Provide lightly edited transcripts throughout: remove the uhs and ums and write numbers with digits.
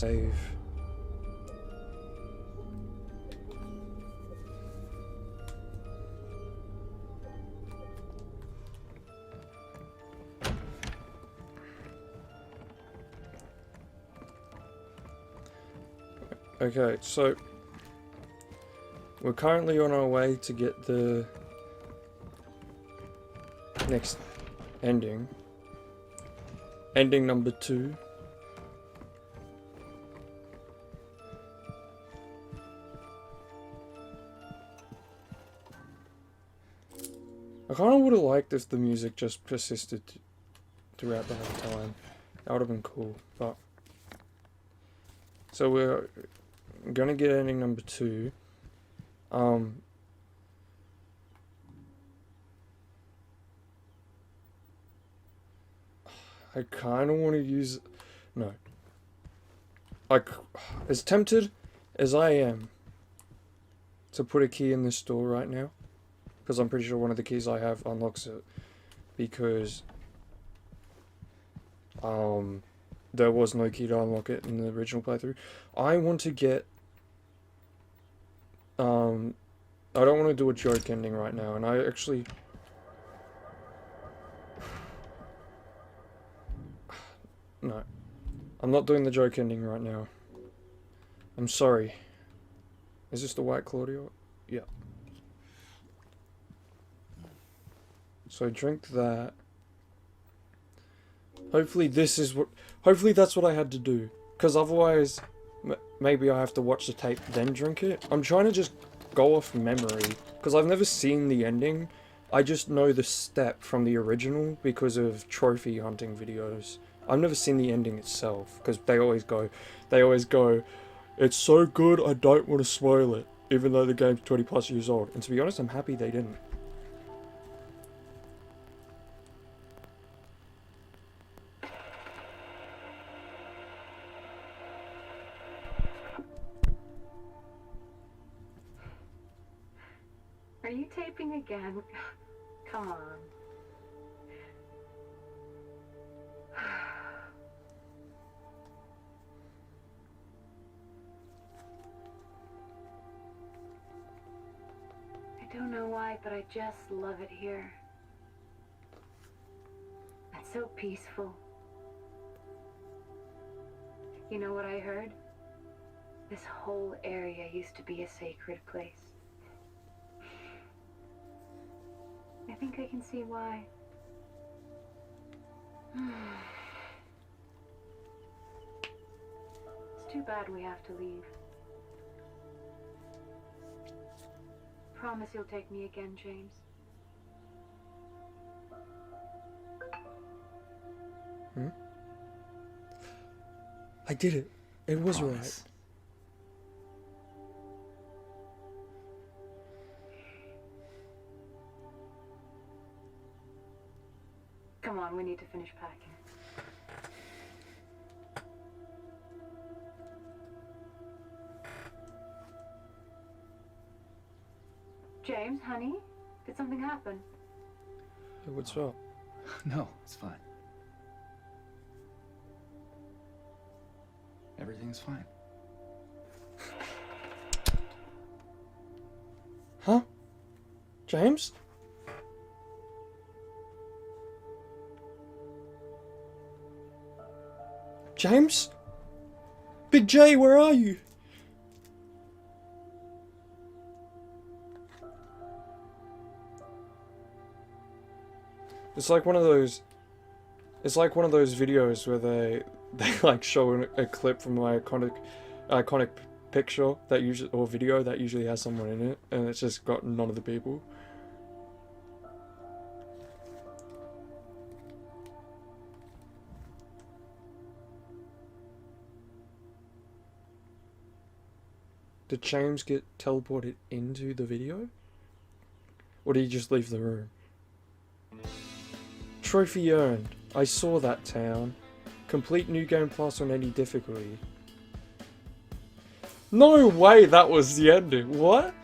save. Okay, so we're currently on our way to get the next ending. Ending number 2. I kind of would have liked if the music just persisted throughout the whole time. That would have been cool, but... So we're gonna get ending number 2. I kind of want to use... No. As tempted as I am to put a key in this door right now, because I'm pretty sure one of the keys I have unlocks it, because there was no key to unlock it in the original playthrough. I want to get... I don't want to do a joke ending right now, and I actually... No. I'm not doing the joke ending right now. I'm sorry. Is this the White Claudio? Yeah. So drink that. Hopefully this is what... Hopefully that's what I had to do. Because otherwise, maybe I have to watch the tape then drink it. I'm trying to just go off memory. Because I've never seen the ending. I just know the step from the original because of trophy hunting videos. I've never seen the ending itself. Because they always go, it's so good I don't want to spoil it. Even though the game's 20 plus years old. And to be honest, I'm happy they didn't. Are you taping again? Come on. I don't know why, but I just love it here. It's so peaceful. You know what I heard? This whole area used to be a sacred place. I think I can see why. It's too bad we have to leave. Promise you'll take me again, James. I did it. It was Promise. right. Come on, we need to finish packing. James, honey, did something happen? Hey, what's up? No, it's fine. Everything's fine. Huh? James? James? Big J, where are you? It's like one of those videos where they like show a clip from an iconic picture that usually, or video that usually has someone in it, and it's just got none of the people. Did James get teleported into the video? Or did he just leave the room? Trophy earned. I saw that town. Complete New Game Plus on any difficulty. No way that was the ending. What?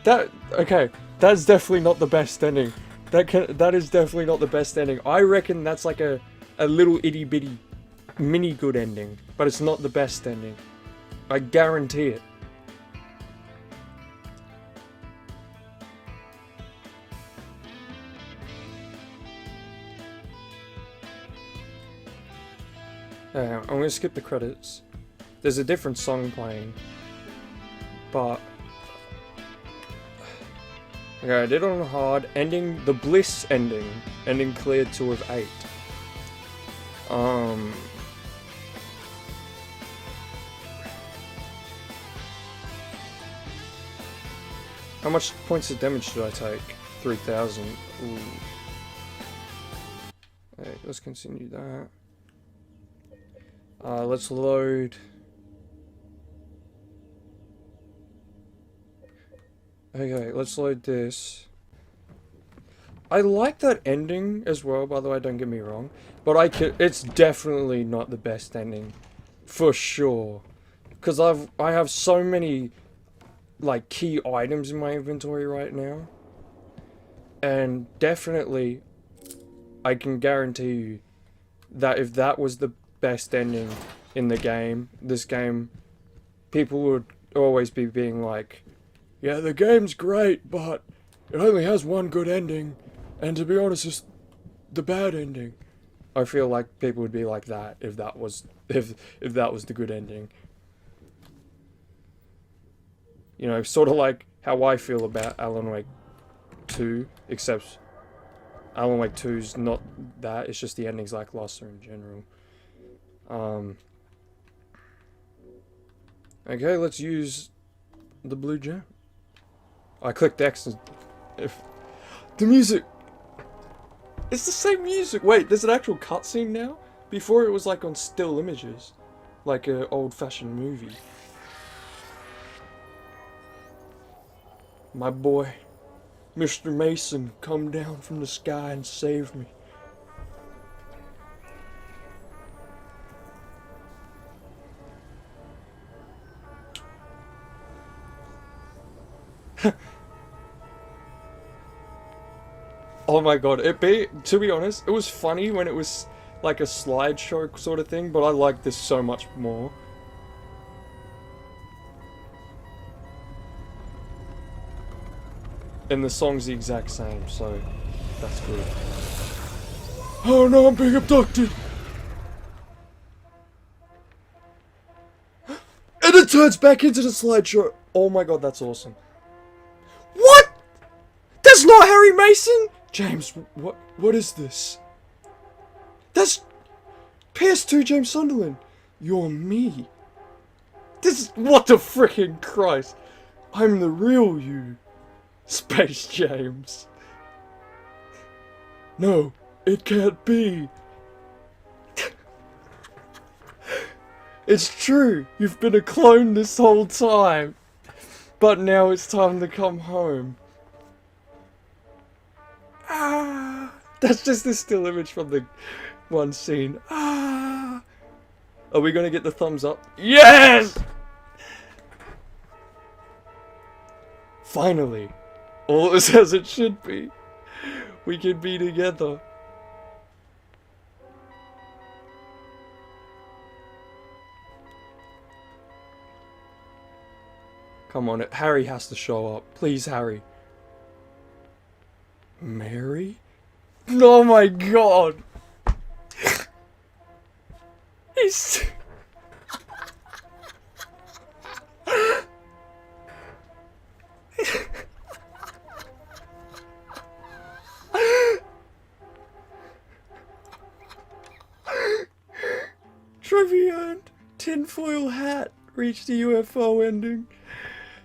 Okay, that's definitely not the best ending. That is definitely not the best ending. I reckon that's like a a little itty bitty mini good ending, but it's not the best ending. I guarantee it. I'm gonna skip the credits. There's a different song playing, but okay, I did it on hard. Ending the bliss ending. Ending cleared 2 of 8. How much points of damage did I take? 3,000. Ooh. Okay, let's continue that. Let's load. Okay, let's load this. I like that ending as well, by the way, don't get me wrong. But it's definitely not the best ending. For sure. Because I have so many, like, key items in my inventory right now. And definitely, I can guarantee you that if that was the best ending in the game, this game, people would always be being like, yeah, the game's great, but it only has one good ending, and to be honest, it's the bad ending. I feel like people would be like that if that was if that was the good ending. You know, sort of like how I feel about Alan Wake 2, except Alan Wake 2's not that, it's just the ending's lackluster in general. Okay, let's use the blue gem. I clicked X and if the music, it's the same music. Wait, there's an actual cutscene now? Before it was like on still images, like an old-fashioned movie. My boy, Mr. Mason, come down from the sky and save me. Oh my god, to be honest, it was funny when it was like a slideshow sort of thing, but I like this so much more. And the song's the exact same, so that's good. Oh no, I'm being abducted! And it turns back into the slideshow! Oh my god, that's awesome. What?! That's not Harry Mason?! James, what is this? That's PS2 James Sunderland. You're me. What the frickin' Christ? I'm the real you. Space James. No, it can't be. It's true, you've been a clone this whole time. But now it's time to come home. Ah, that's just the still image from the one scene. Ah, are we gonna get the thumbs up? Yes! Finally, all is as it should be. We can be together. Come on, Harry has to show up. Please, Harry. Mary? Oh my god! He's... Trophy earned. Tinfoil hat. Reached the UFO ending.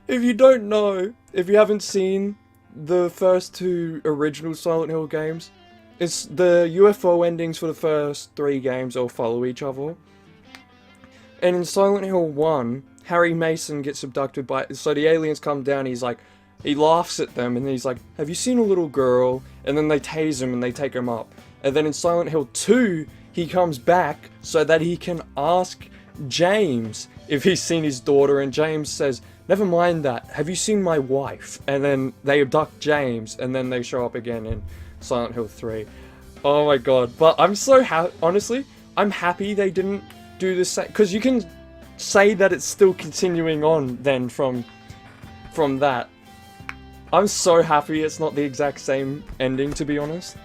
If you don't know, if you haven't seen the first 2 original Silent Hill games, it's the UFO endings for the first 3 games all follow each other. And in Silent Hill 1, Harry Mason gets abducted by... So the aliens come down, he laughs at them, and he's like, have you seen a little girl? And then they tase him and they take him up. And then in Silent Hill 2, he comes back so that he can ask James if he's seen his daughter, and James says, never mind that, have you seen my wife? And then they abduct James, and then they show up again in Silent Hill 3. Oh my god. But I'm so honestly, I'm happy they didn't do the same, because you can say that it's still continuing on then from that. I'm so happy it's not the exact same ending, to be honest.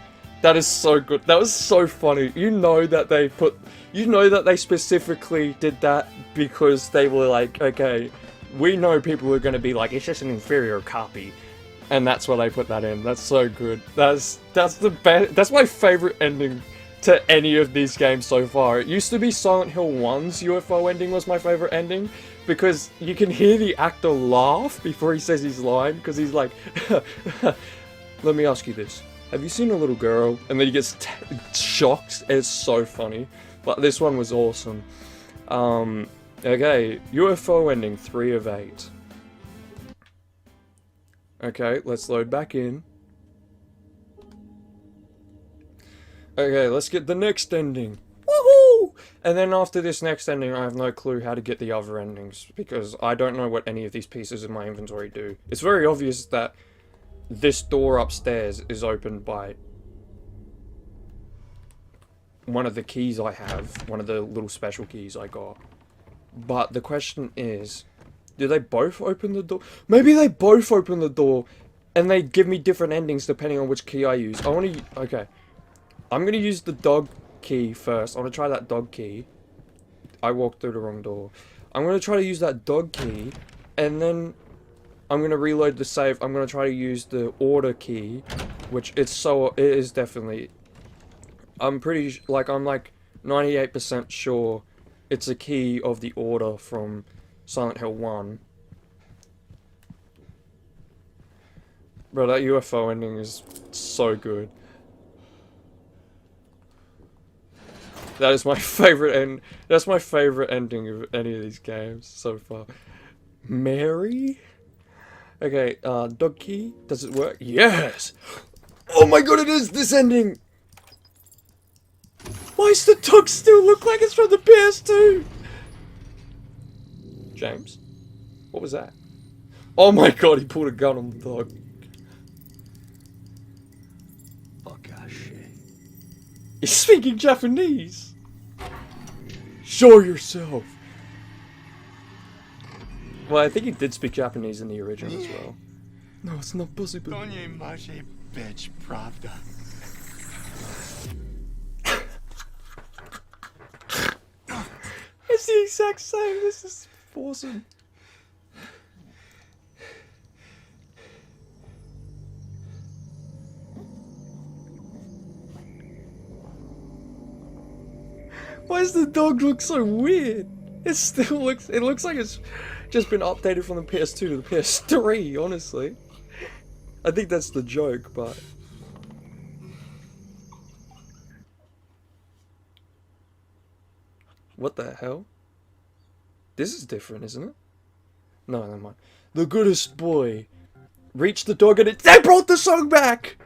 That is so good. That was so funny. You know that they specifically did that because they were like, okay, we know people are going to be like, it's just an inferior copy. And that's why they put that in. That's so good. That's the best. That's my favorite ending to any of these games so far. It used to be Silent Hill 1's UFO ending was my favorite ending, because you can hear the actor laugh before he says his line, because he's like, let me ask you this. Have you seen a little girl? And then he gets shocked. It's so funny. But this one was awesome. Okay, UFO ending 3 of 8. Okay, let's load back in. Okay, let's get the next ending. Woohoo! And then after this next ending, I have no clue how to get the other endings, because I don't know what any of these pieces in my inventory do. It's very obvious that this door upstairs is opened by one of the keys I have, one of the little special keys I got. But the question is, do they both open the door? Maybe they both open the door and they give me different endings depending on which key I use. Okay. I'm gonna use the dog key first. I'm gonna try that dog key. I walked through the wrong door. I'm gonna try to use that dog key, and then I'm gonna reload the save. I'm gonna try to use the order key, which it is definitely. I'm like 98% sure it's a key of the order from Silent Hill 1. Bro, that UFO ending is so good. That is my favorite that's my favorite ending of any of these games so far. Mary? Okay, dog key, does it work? Yes! Oh my god, it is this ending! Why does the dog still look like it's from the PS2? James? What was that? Oh my god, he pulled a gun on the dog. He's speaking Japanese! Show yourself! Well, I think he did speak Japanese in the original as well. No, it's not possible. Bitch, pravda. It's the exact same. This is awesome. Why does the dog look so weird? It looks like it's just been updated from the PS2 to the PS3, honestly. I think that's the joke, but... What the hell? This is different, isn't it? No, never mind. The goodest boy. Reached the dog and they brought the song back!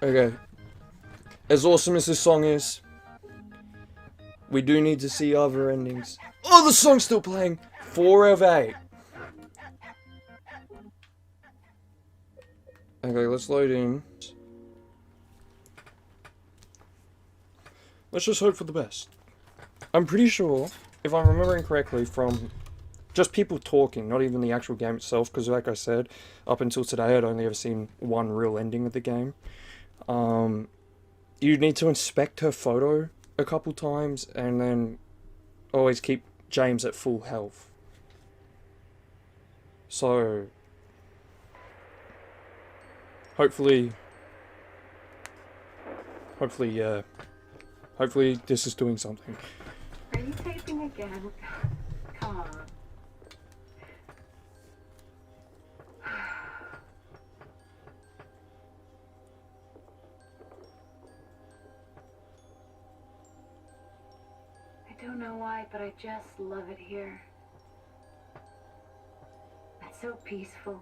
Okay. As awesome as this song is, we do need to see other endings. Oh, the song's still playing! 4 of 8. Okay, let's load in. Let's just hope for the best. I'm pretty sure, if I'm remembering correctly, from just people talking, not even the actual game itself, because like I said, up until today I'd only ever seen one real ending of the game. You need to inspect her photo a couple times, and then always keep James at full health. So, hopefully this is doing something. Are you taping again? Come on. I don't know why, but I just love it here. It's so peaceful.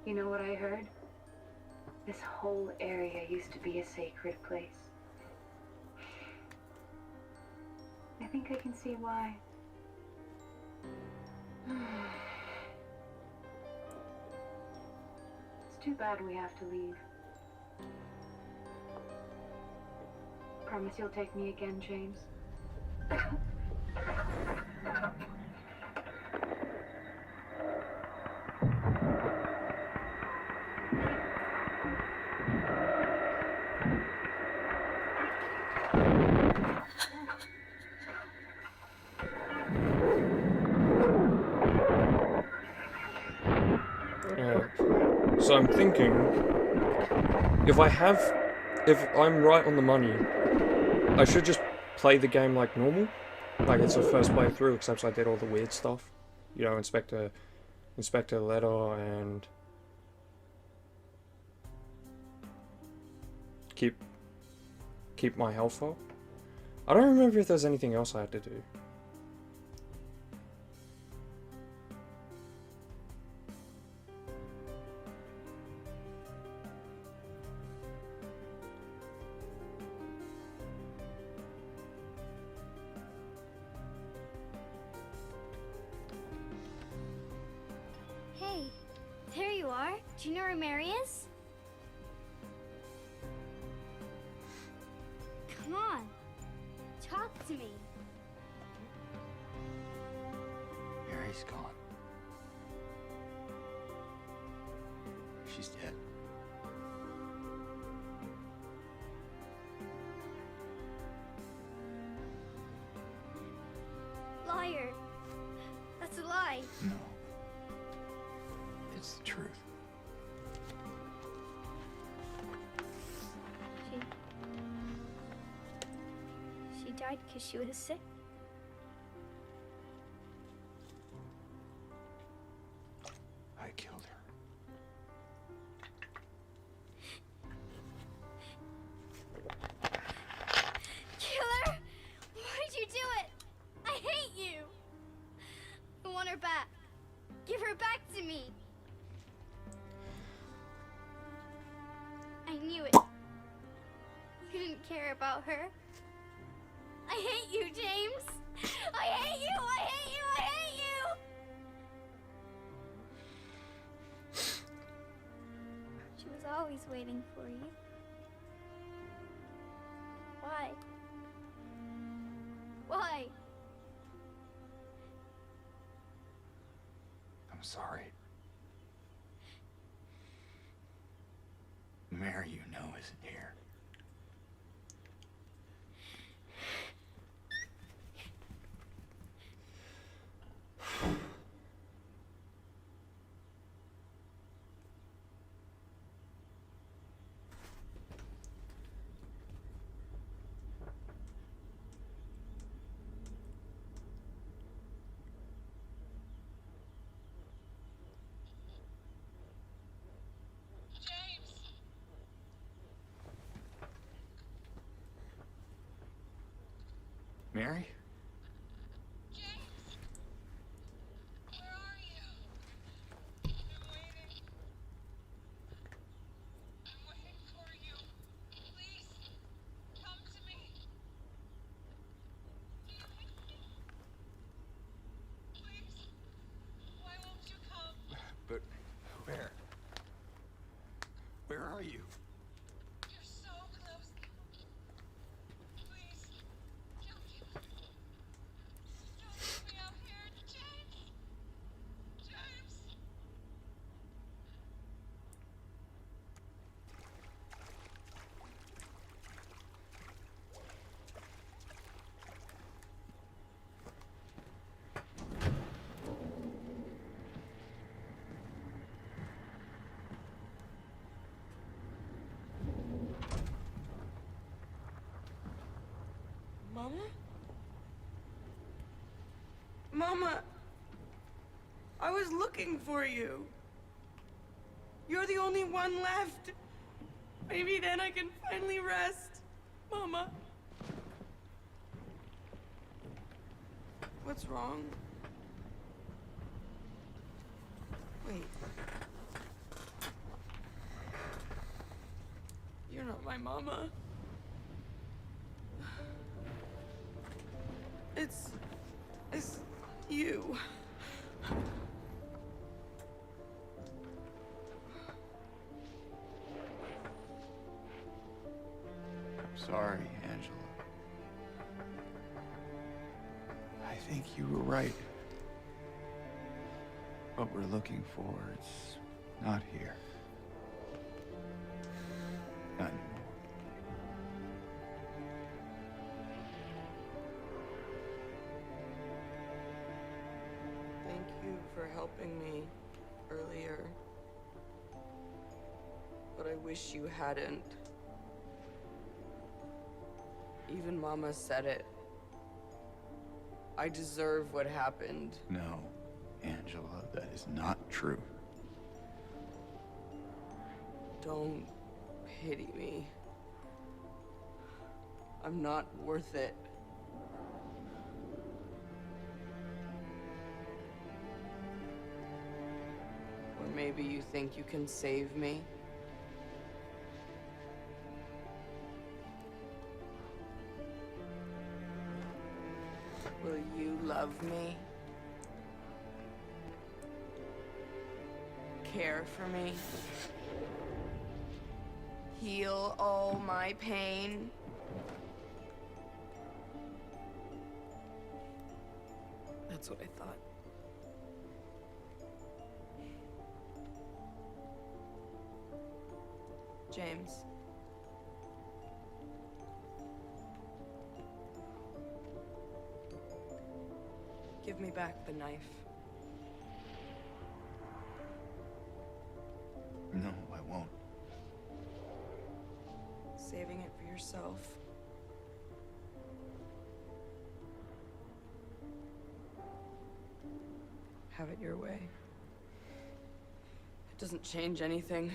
You know what I heard? This whole area used to be a sacred place. I think I can see why. It's too bad we have to leave. Promise you'll take me again, James? So I'm thinking, if I'm right on the money, I should just play the game like normal, like it's a first playthrough, except I did all the weird stuff, you know, inspect a letter and keep my health up. I don't remember if there's anything else I had to do. Hey, there you are. Do you know where Mary is? Come on, talk to me. Mary's gone. She's dead. Liar. That's a lie. No. It's the truth. She died because she was sick. I killed her. Killer! Why'd you do it? I hate you! I want her back. Give her back to me. I knew it. You didn't care about her. I hate you, James! I hate you! I hate you! I hate you! She was always waiting for you. Why? Why? I'm sorry. Mary, you know, isn't here. Mary? James! Where are you? I'm waiting. I'm waiting for you. Please, come to me. Do you hear me? Please, why won't you come? But where? Where are you? You're so close. Please, don't leave me out here, James. James. Mama? Mama, I was looking for you. You're the only one left. Maybe then I can finally rest. Mama. What's wrong? Wait. my mama. It's you. I'm sorry, Angela. I think you were right. What we're looking for, it's not here. Not anymore. Thank you for helping me earlier. But I wish you hadn't. Even Mama said it. I deserve what happened. No, Angela, that is not true. Don't pity me. I'm not worth it. Or maybe you think you can save me? Will you love me? Care for me? Heal all my pain? That's what I thought. James. Give me back the knife. No, I won't. Saving it for yourself. Have it your way. It doesn't change anything.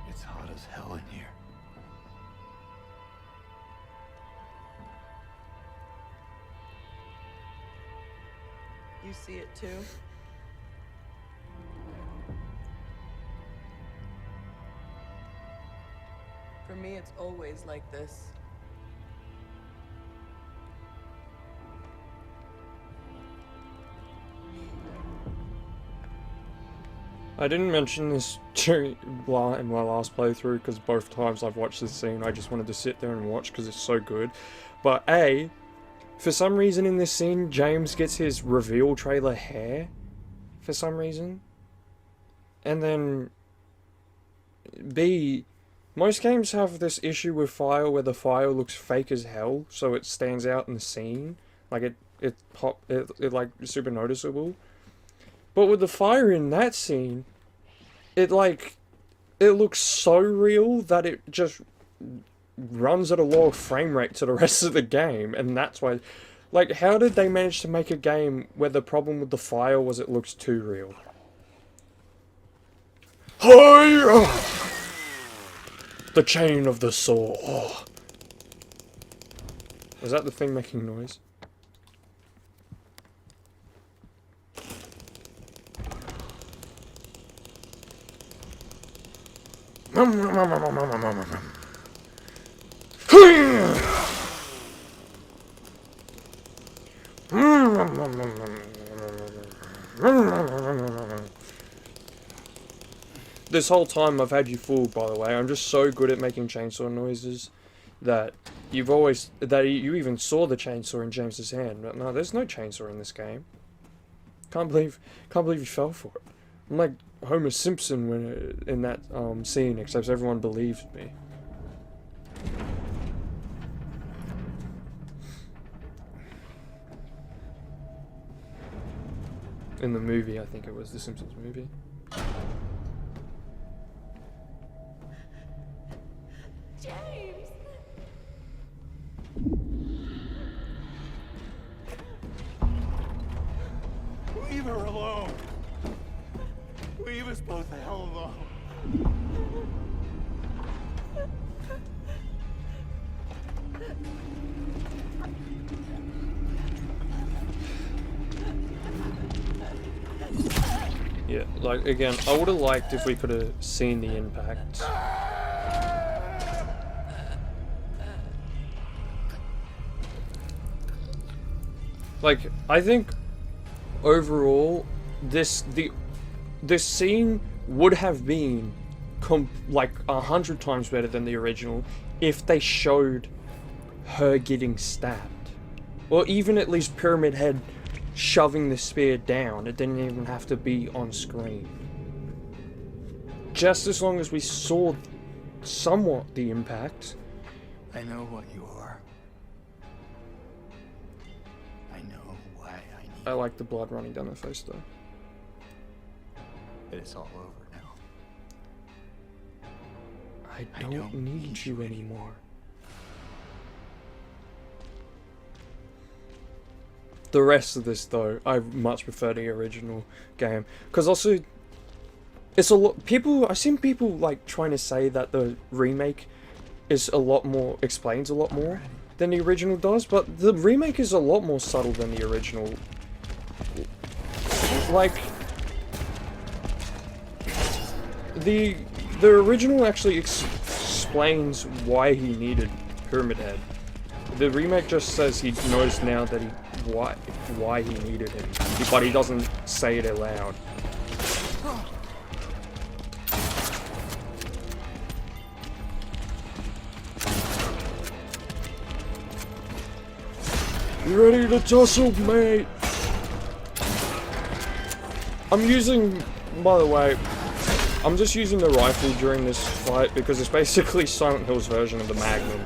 It's hot as hell in here. You see it too? For me, it's always like this. I didn't mention this during in my last playthrough because both times I've watched this scene I just wanted to sit there and watch because it's so good. But A, for some reason in this scene James gets his reveal trailer hair for some reason. And then B, most games have this issue with fire where the fire looks fake as hell so it stands out in the scene. Like it like super noticeable. But with the fire in that scene, it looks so real that it just runs at a lower frame rate to the rest of the game, and that's why, like, how did they manage to make a game where the problem with the fire was it looks too real? The chain of the saw. Oh. Was that the thing making noise? This whole time I've had you fooled, by the way. I'm just so good at making chainsaw noises that you even saw the chainsaw in James's hand. But no, there's no chainsaw in this game. Can't believe you fell for it. I'm like Homer Simpson when in that scene, except everyone believed me. In the movie, I think it was the Simpsons movie. James! Leave her alone. Leave us both the hell alone. Yeah, like, again, I would have liked if we could have seen the impact. Like, I think, overall, this scene would have been, like, 100 times better than the original if they showed her getting stabbed. Or even at least Pyramid Head shoving the spear down. It didn't even have to be on screen. Just as long as we saw somewhat the impact. I know what you are. I know why I need I like the blood running down her face though. it. It's all over now. I don't need you anymore. The rest of this, though, I much prefer the original game. Because also, it's a lot... I've seen people, like, trying to say that the remake is a lot more... explains a lot more than the original does. But the remake is a lot more subtle than the original. Like... The original actually explains why he needed Pyramid Head. The remake just says he knows now that why he needed him, but he doesn't say it aloud. You ready to tussle, mate? I'm using, by the way, I'm just using the rifle during this fight because it's basically Silent Hill's version of the Magnum.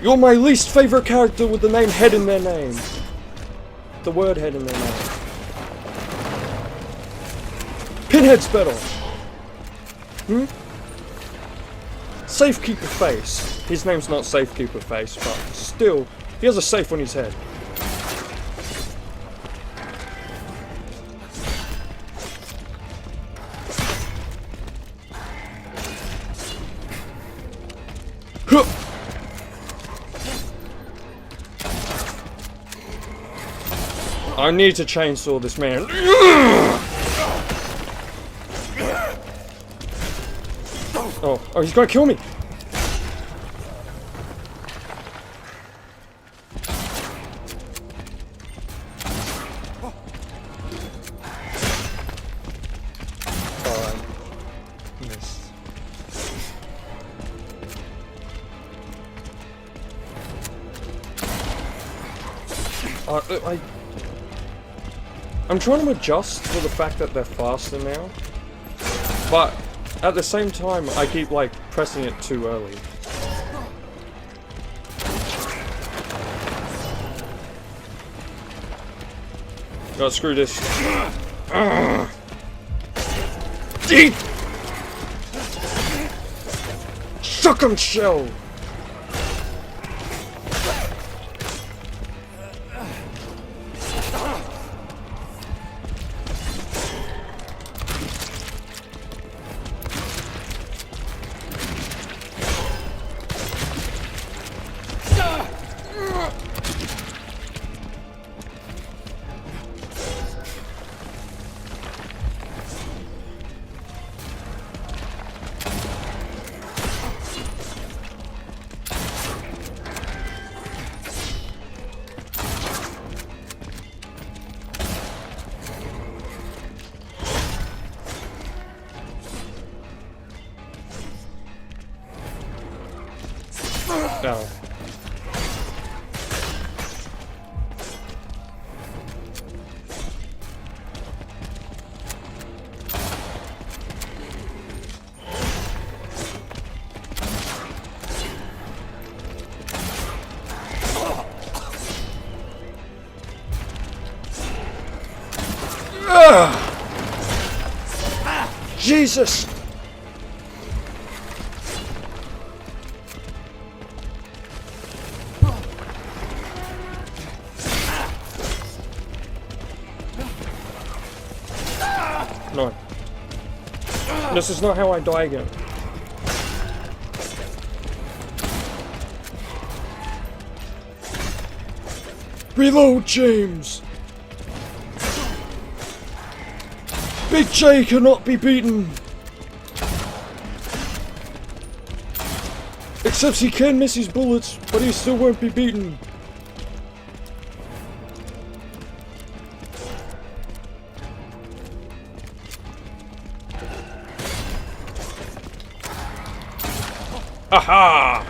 You're my least favorite character with the name Head in their name. The word Head in their name. Pinhead's better. Hmm? Safekeeper Face. His name's not Safekeeper Face, but still, he has a safe on his head. I need to chainsaw this man. Oh, he's gonna kill me. Missed. I'm trying to adjust for the fact that they're faster now, but at the same time, I keep, like, pressing it too early. Oh, screw this. Eat! Suck 'em, shell! No. Jesus! No. This is not how I die again. Reload, James! Big J cannot be beaten! Except he can miss his bullets, but he still won't be beaten. Aha!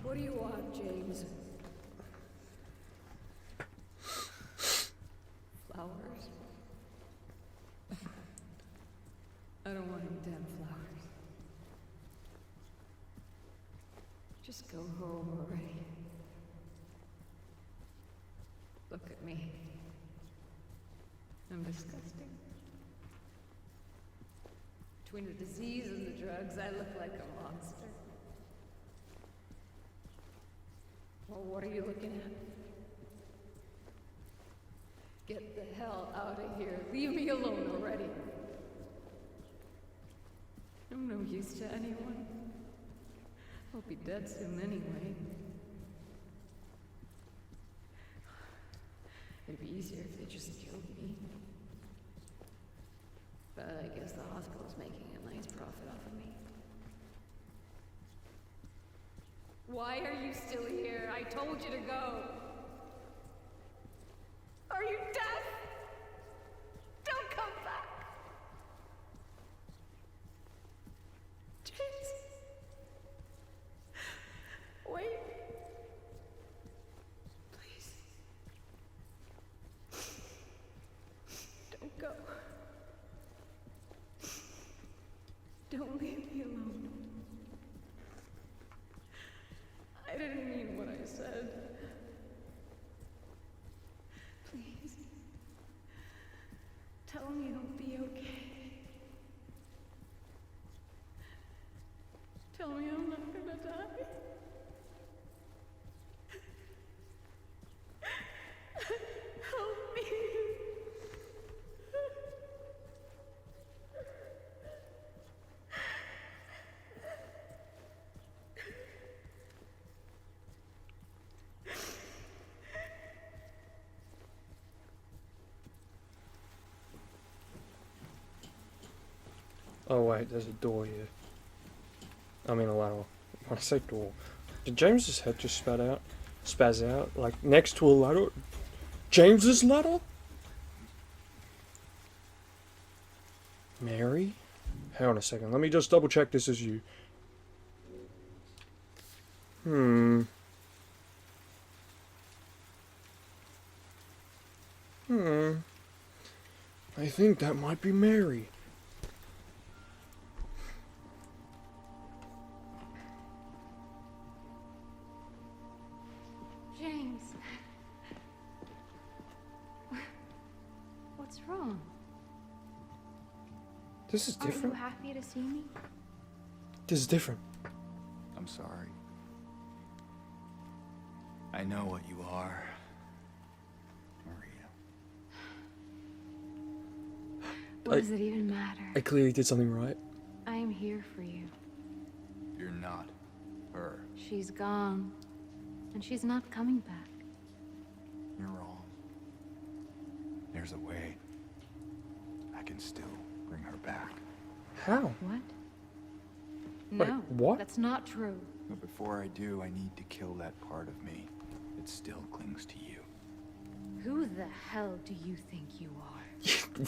What do you want, James? Flowers? I don't want any damn flowers. Just go home already. Look at me. I'm disgusting. Between the disease and the drugs, I look like a monster. Well, what are you looking at? Get the hell out of here. Leave me alone already. I'm no use to anyone. I'll be dead soon anyway. It'd be easier if they just killed me. But I guess the hospital's making a nice profit off of me. Why are you still here? I told you to go. Are you deaf? Don't come back. James. Wait. Please. Don't go. Don't leave me alone. I didn't mean what I said. Please. Tell me I'll be okay. Tell me I'm not gonna die. Help me. Oh wait, there's a door here. I mean a ladder. When I say door, did James's head just spaz out, like next to a ladder? James's ladder? Mary? Hang on a second, let me just double check this is you. I think that might be Mary. James. What's wrong? This is different. Are you happy to see me? This is different. I'm sorry. I know what you are. Maria. What does it even matter? I clearly did something right. I am here for you. You're not her. She's gone. And she's not coming back. You're wrong. There's a way. I can still bring her back. How? What? Wait, No, what? that's not true. But before I do, I need to kill that part of me that still clings to you. Who the hell do you think you are?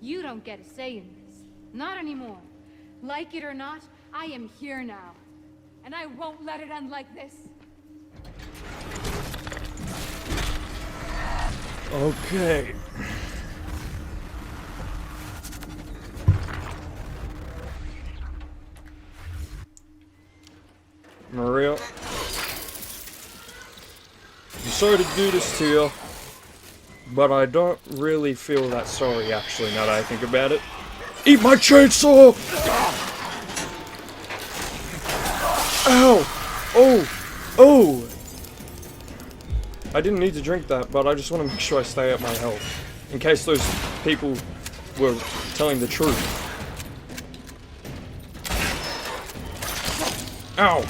You don't get a say in this. Not anymore. Like it or not, I am here now. And I won't let it end like this. Okay. Maria. I'm sorry to do this to you, but I don't really feel that sorry actually now that I think about it. Eat my chainsaw! Ow! Oh! Oh! I didn't need to drink that, but I just want to make sure I stay at my health. In case those people were telling the truth. Ow!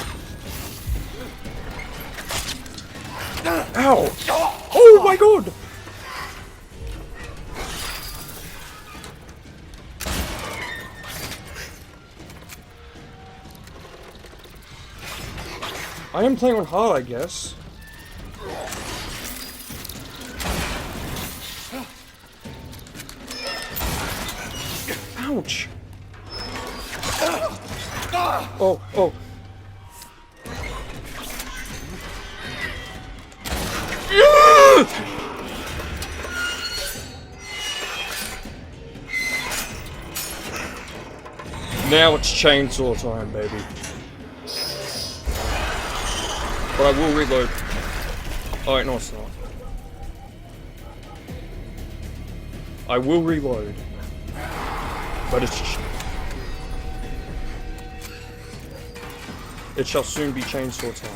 Ow! Oh my god! I am playing on hard, I guess. Ouch! Oh, oh. Now it's chainsaw time, baby. But I will reload. Oh wait, no it's not. I will reload. But it shall soon be chainsaw time.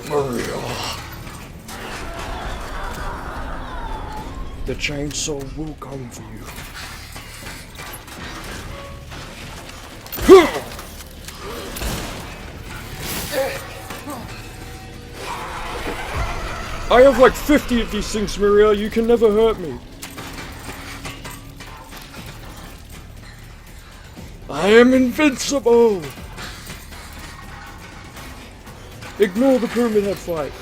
Maria. The chainsaw will come for you. I have like 50 of these things, Maria. You can never hurt me. I am invincible. Ignore the Pyramid Head fight.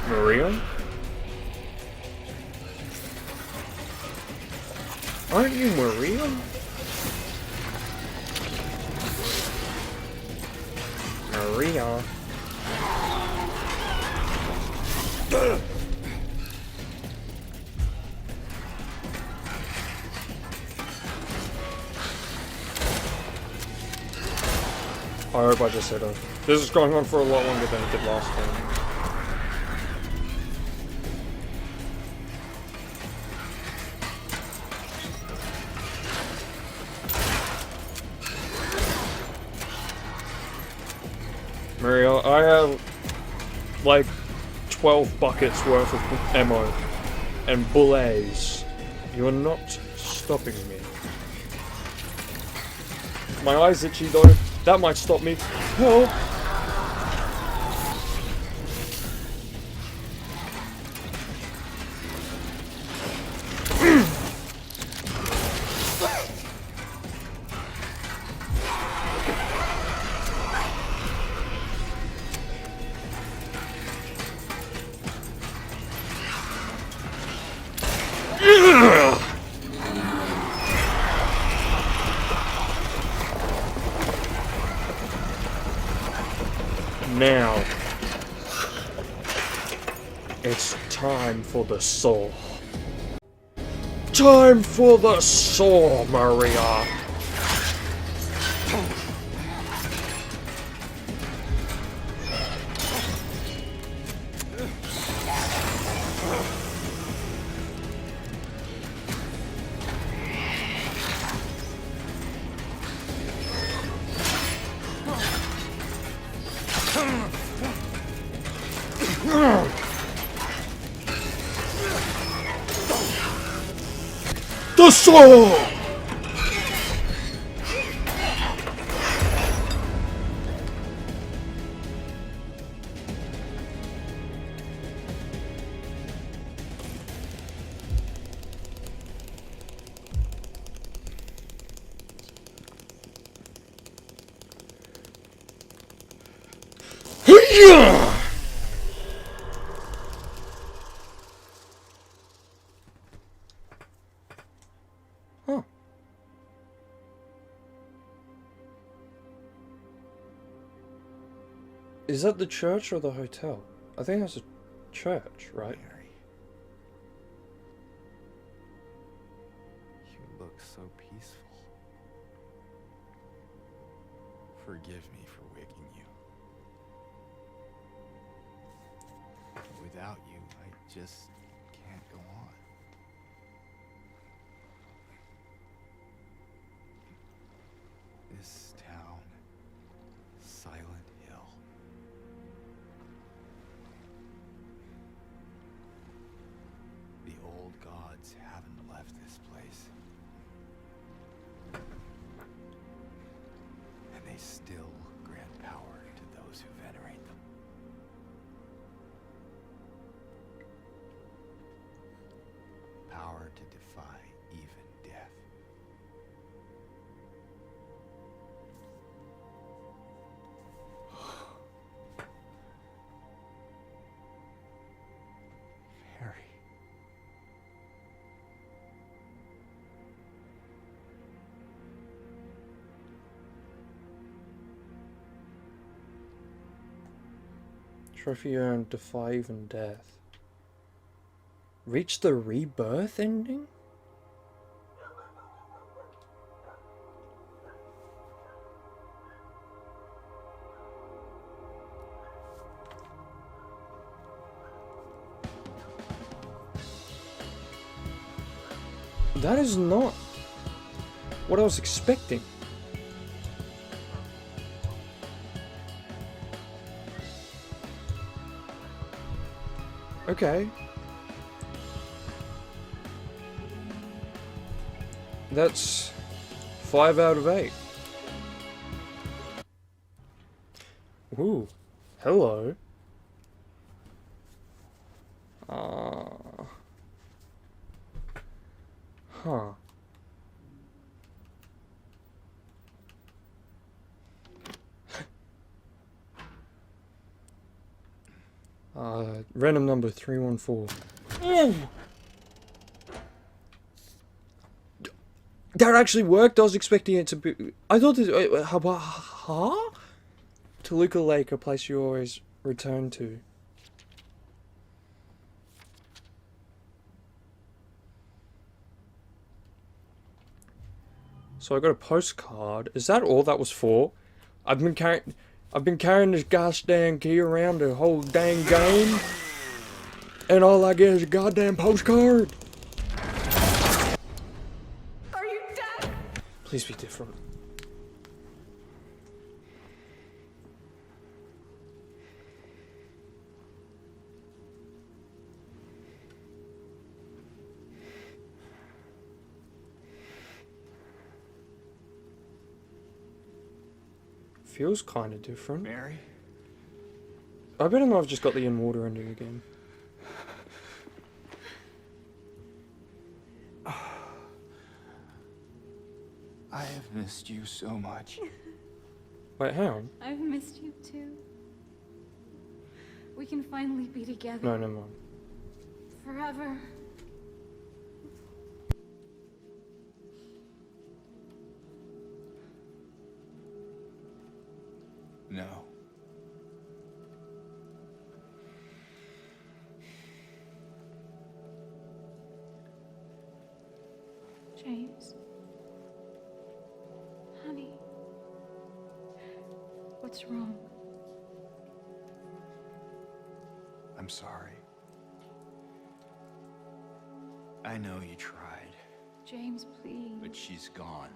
Maria? Aren't you Maria? Maria? I hope I just hit her. This is going on for a lot longer than it did last time. Mario, I have like 12 buckets worth of ammo and bullets. You are not stopping me. My eye's itchy though. That might stop me. Help! Now, it's time for the saw. Time for the saw, Maria! The saw! Yeah! Huh. Is that the church or the hotel? I think that's a church, right? Mary. You look so peaceful. Forgive me for waking you. Without you, I just can't go on. This town, Silent Hill. The old gods haven't left this place. And they still grant power to those who venerate them. Power to defy even death. Harry. Trophy earned Defy Even Death. Reach the rebirth ending? That is not what I was expecting. Okay. That's 5 out of 8. Ooh, hello. Huh. Random number 314. Ooh. That actually worked. I was expecting it to be. I thought this. Huh? Toluca Lake, a place you always return to. So I got a postcard. Is that all that was for? I've been carrying this gosh dang key around the whole dang game, and all I get is a goddamn postcard. Are you dead? Please be different. Feels kind of different. Mary? I better know I've just got the in water ending again. I have missed you so much. Wait, hang on. I've missed you too. We can finally be together. No, never mind. Forever. No. James. Honey. What's wrong? I'm sorry. I know you tried, James, please. but she's gone.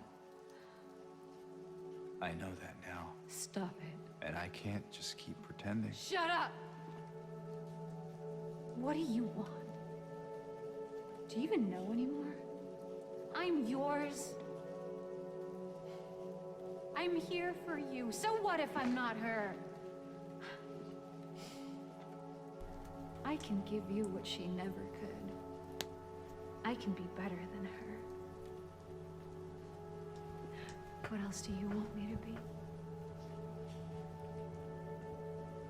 I know that now, Stop it. and I can't just keep pretending. Shut up! What do you want? Do you even know anymore? I'm yours. I'm here for you. So what if I'm not her? I can give you what she never could. I can be better than her. What else do you want me to be?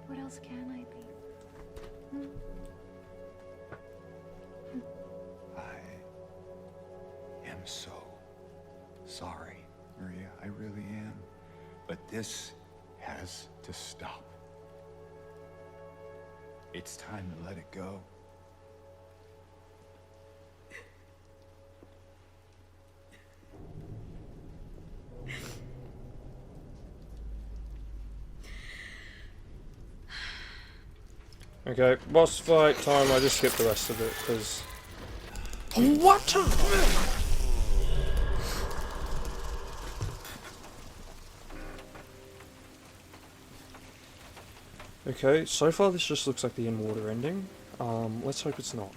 What else can I be? Hmm? I am so sorry, Maria. I really am. But this has to stop. It's time to let it go. Okay, boss fight time. I just skipped the rest of it because. What? Okay, so far this just looks like the in-water ending. Let's hope it's not.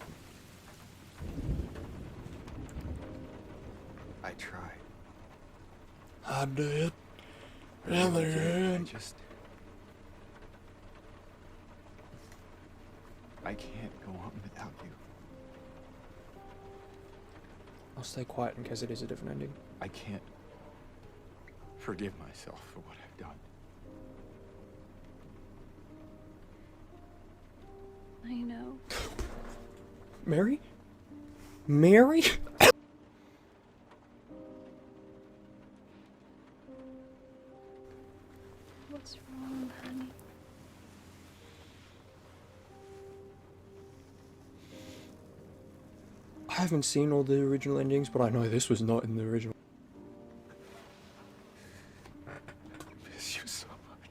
I tried. I did. I just... I can't go on without you. I'll stay quiet in case it is a different ending. I can't forgive myself for what I've done. I know. Mary? Mary? What's wrong, honey? I haven't seen all the original endings, but I know this was not in the original. I miss you so much.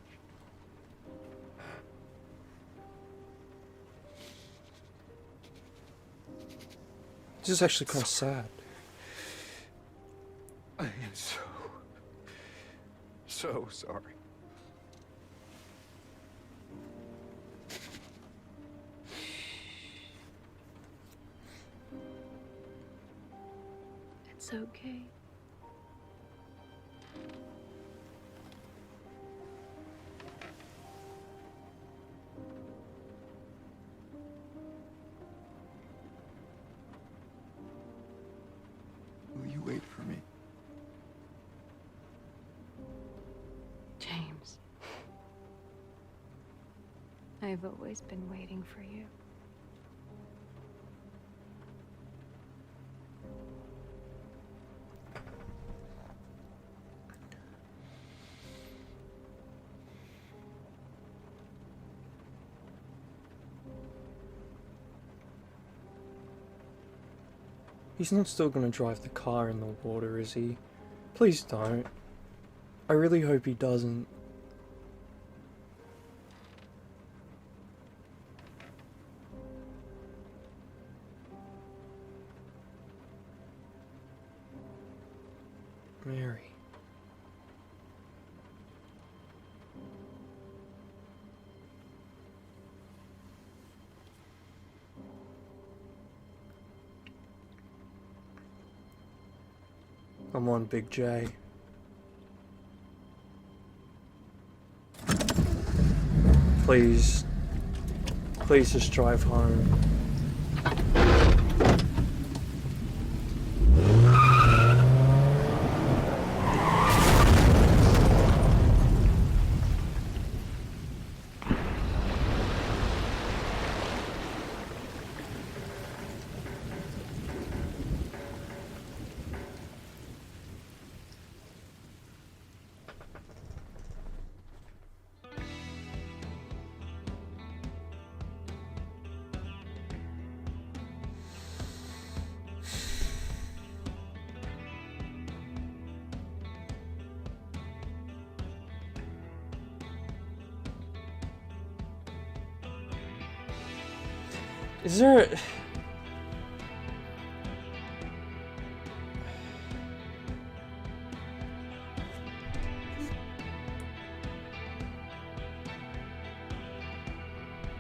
This is actually kind of sad. I am so sorry. It's okay. Will you wait for me? James. I've always been waiting for you. He's not still gonna drive the car in the water, is he? Please don't. I really hope he doesn't. Mary. I'm on Big J. Please. Please just drive home. Is there a...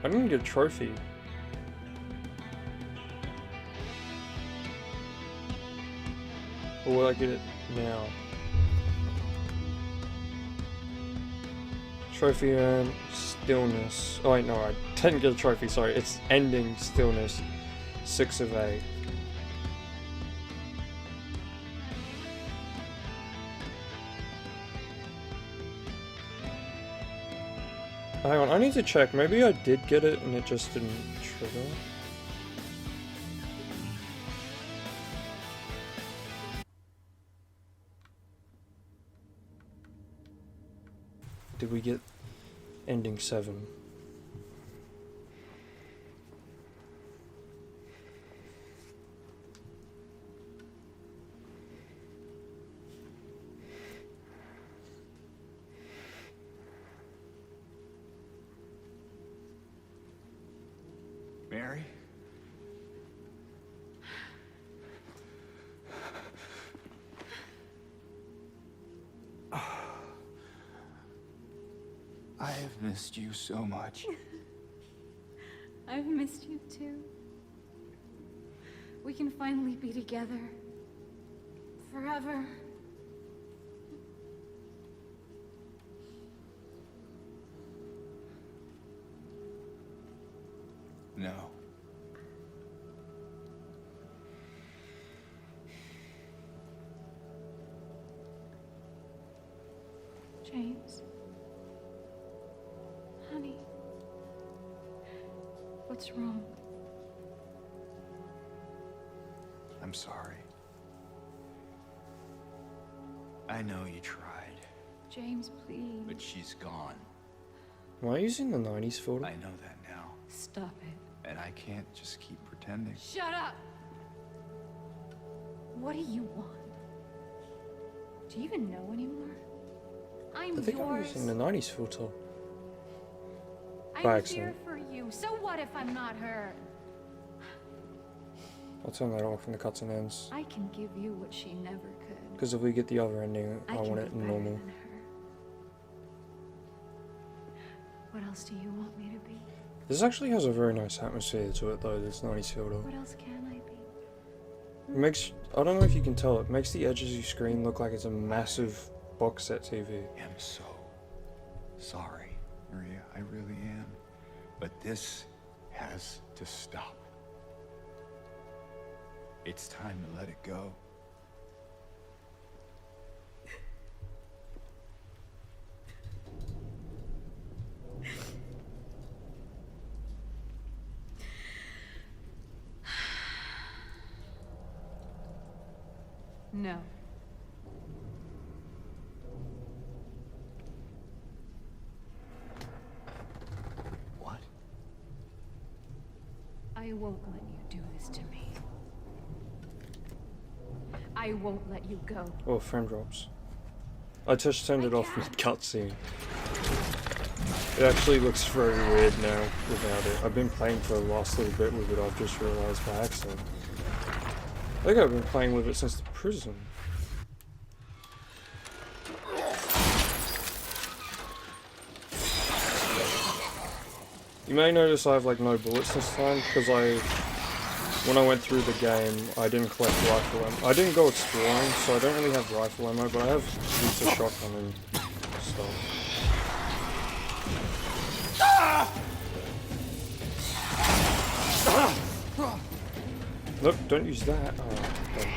I didn't get a trophy. Or will I get it now? Trophy earned stillness. Oh wait, no, I didn't get a trophy, sorry. It's ending stillness. 6 of 8. Hang on, I need to check. Maybe I did get it and it just didn't trigger. Did we get ending 7? Mary? I have missed you so much. I've missed you too. We can finally be together. Forever. No. James. Honey. What's wrong? I'm sorry. I know you tried, James, please. but she's gone. Am I using the 90s photo? I know that now, Stop it. and I can't just keep pretending. Shut up! What do you want? Do you even know anymore? I'm I think I'm yours. using the 90s photo. I'm by here accident. for you. So what if I'm not her? I'll turn that off when the cutscene ends. I can give you what she never could. Because if we get the other ending, I can want be it better normal. than her. What else do you want me to be? This actually has a very nice atmosphere to it though, this 90s photo. What else can I be? It makes, I don't know if you can tell, it makes the edges of your screen look like it's a massive box set TV. I am so sorry, Maria. I really am. But this has to stop. It's time to let it go. No. What? I won't let you do this to me. I won't let you go. Oh, frame drops. I just turned it off mid cutscene. It actually looks very weird now without it. I've been playing for the last little bit with it, I've just realised by accident. I think I've been playing with it since the prison. You may notice I have like no bullets this time because when I went through the game, I didn't collect rifle ammo. I didn't go exploring, so I don't really have rifle ammo, but I have heaps of shotgun and stuff. Nope, don't use that. Oh, okay.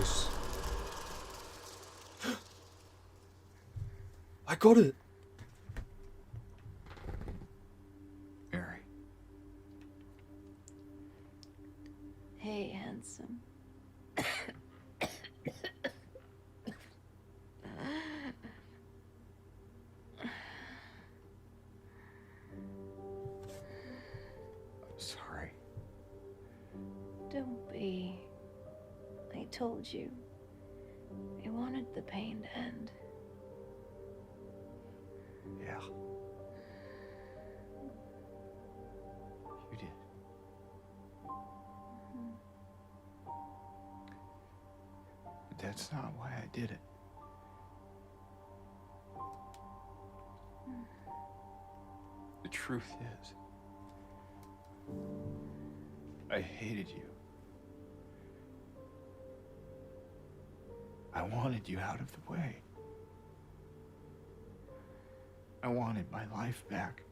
this. I got it! Mary. Hey, handsome. I'm sorry. Don't be. I told you. I wanted the pain to end. Yeah. You did. But that's not why I did it. The truth is, I hated you. I wanted you out of the way. I wanted my life back.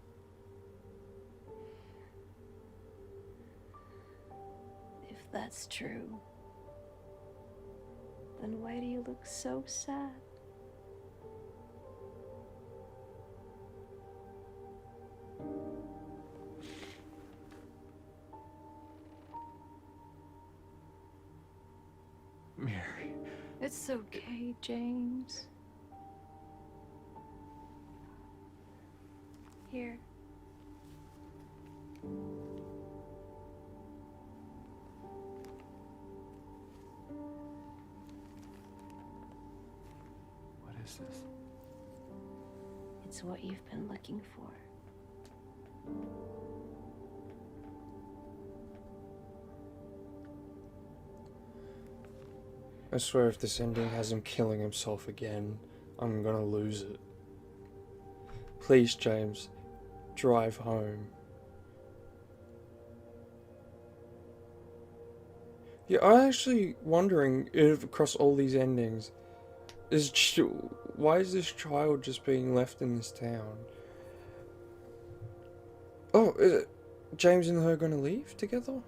If that's true, then why do you look so sad? Mary. It's okay, James. Here. What is this? It's what you've been looking for. I swear if this ending has him killing himself again, I'm gonna lose it. Please, James, drive home. Yeah, I'm actually wondering if across all these endings, why is this child just being left in this town? Oh, is it James and her gonna leave together?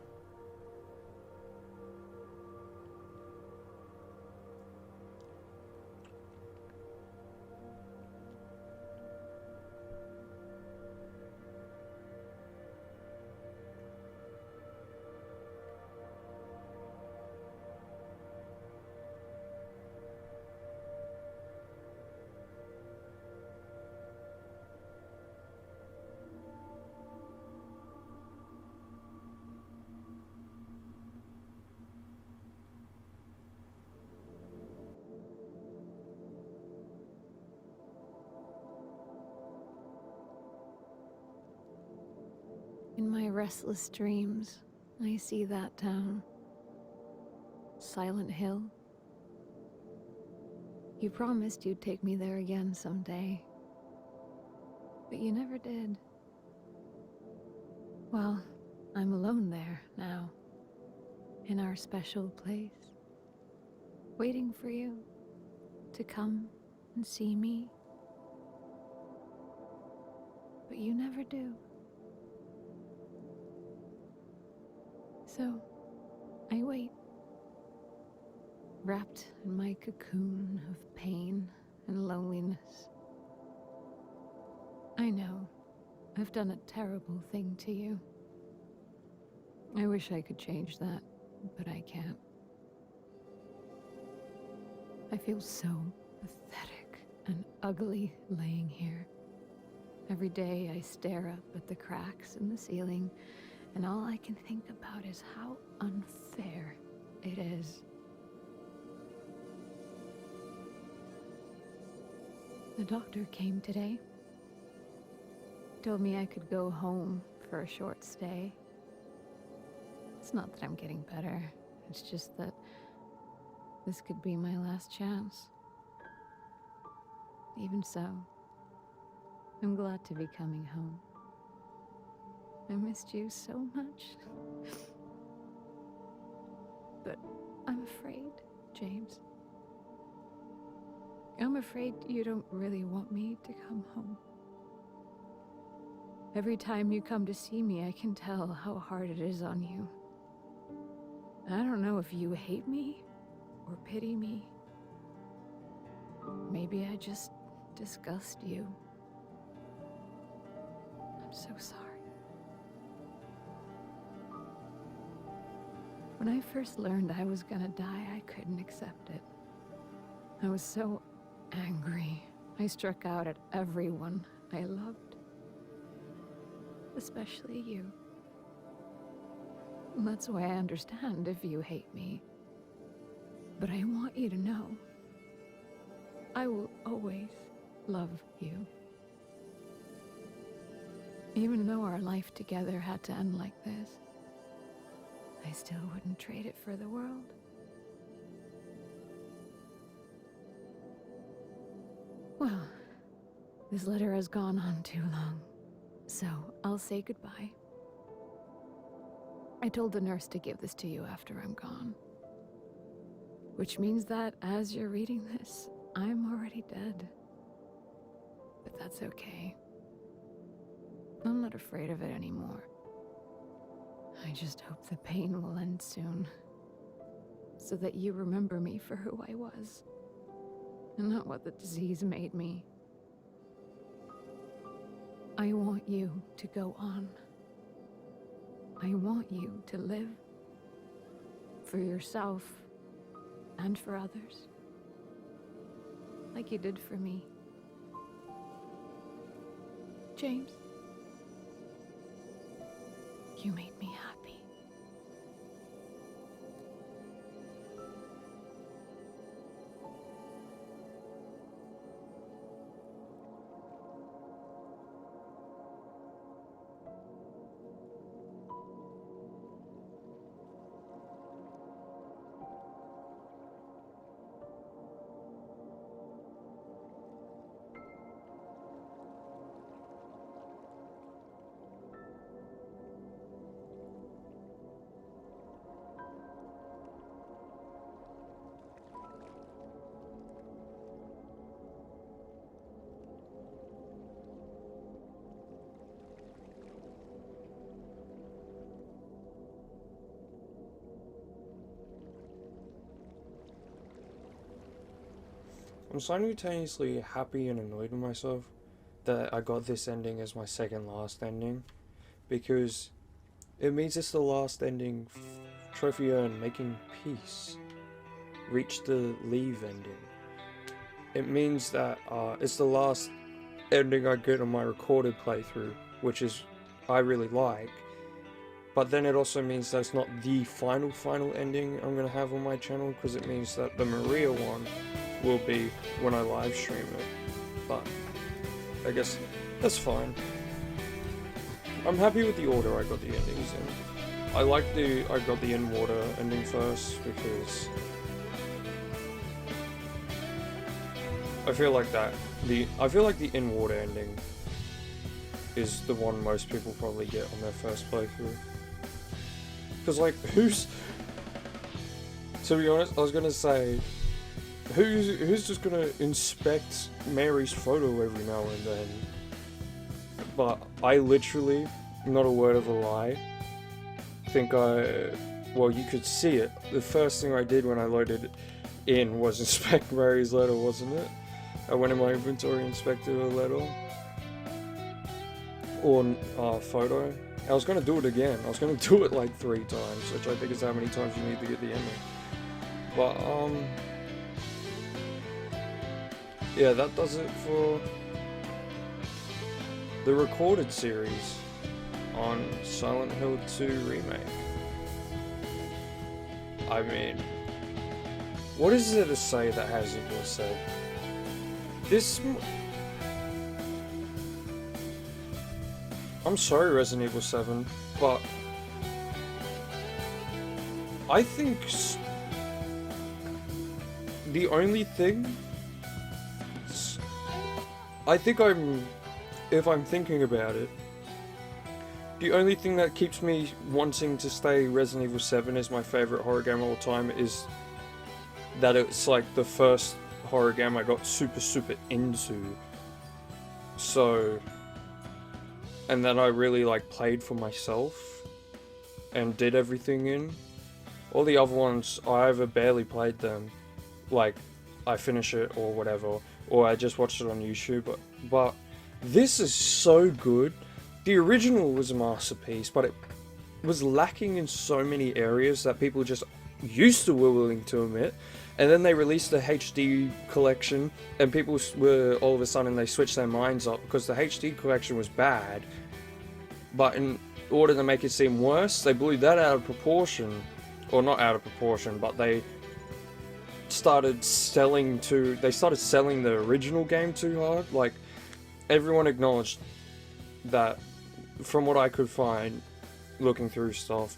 In my restless dreams, I see that town. Silent Hill. You promised you'd take me there again someday. But you never did. Well, I'm alone there now. In our special place. Waiting for you to come and see me. But you never do. So, I wait, wrapped in my cocoon of pain and loneliness. I know, I've done a terrible thing to you. I wish I could change that, but I can't. I feel so pathetic and ugly laying here. Every day I stare up at the cracks in the ceiling, and all I can think about is how unfair it is. The doctor came today. Told me I could go home for a short stay. It's not that I'm getting better. It's just that this could be my last chance. Even so, I'm glad to be coming home. I missed you so much. But I'm afraid, James. I'm afraid you don't really want me to come home. Every time you come to see me, I can tell how hard it is on you. I don't know if you hate me or pity me. Maybe I just disgust you. I'm so sorry. When I first learned I was gonna die, I couldn't accept it. I was so angry. I struck out at everyone I loved. Especially you. That's why I understand if you hate me. But I want you to know, I will always love you. Even though our life together had to end like this, I still wouldn't trade it for the world. Well, this letter has gone on too long, so I'll say goodbye. I told the nurse to give this to you after I'm gone. Which means that as you're reading this, I'm already dead. But that's okay. I'm not afraid of it anymore. I just hope the pain will end soon. So that you remember me for who I was. And not what the disease made me. I want you to go on. I want you to live. For yourself. And for others. Like you did for me. James. You made me happy. I'm simultaneously happy and annoyed with myself that I got this ending as my second last ending, because it means it's the last ending. Trophy earned, making peace. Reach the leave ending. It means that it's the last ending I get on my recorded playthrough, which is I really like. But then it also means that it's not the final ending I'm gonna have on my channel, because it means that the Maria one will be when I live stream it. But I guess that's fine. I'm happy with the order I got the endings in. I got the in water ending first because I feel like the in water ending is the one most people probably get on their first playthrough. Cause like to be honest, I was gonna say, who's just gonna inspect Mary's photo every now and then? But I literally, not a word of a lie, well, you could see it. The first thing I did when I loaded it in was inspect Mary's letter, wasn't it? I went in my inventory, inspected her letter. Or photo. I was gonna do it again. I was gonna do it like 3 times, which I think is how many times you need to get the ending. But, yeah, that does it for the recorded series on Silent Hill 2 Remake. I mean, what is there to say that hasn't been said? I'm sorry, Resident Evil 7, but I think the only thing, if I'm thinking about it, the only thing that keeps me wanting to stay Resident Evil 7 as my favorite horror game of all time is that it's like the first horror game I got super into. So, and that I really like played for myself and did everything in. All the other ones, I either barely played them, like, I finish it or whatever, or I just watched it on YouTube, but this is so good. The original was a masterpiece, but it was lacking in so many areas that people just used to were willing to admit. And then they released the HD collection, and people were, all of a sudden, they switched their minds up because the HD collection was bad. But in order to make it seem worse, they blew that out of proportion. Or not out of proportion, but they started selling the original game too hard. Like, everyone acknowledged that, from what I could find, looking through stuff,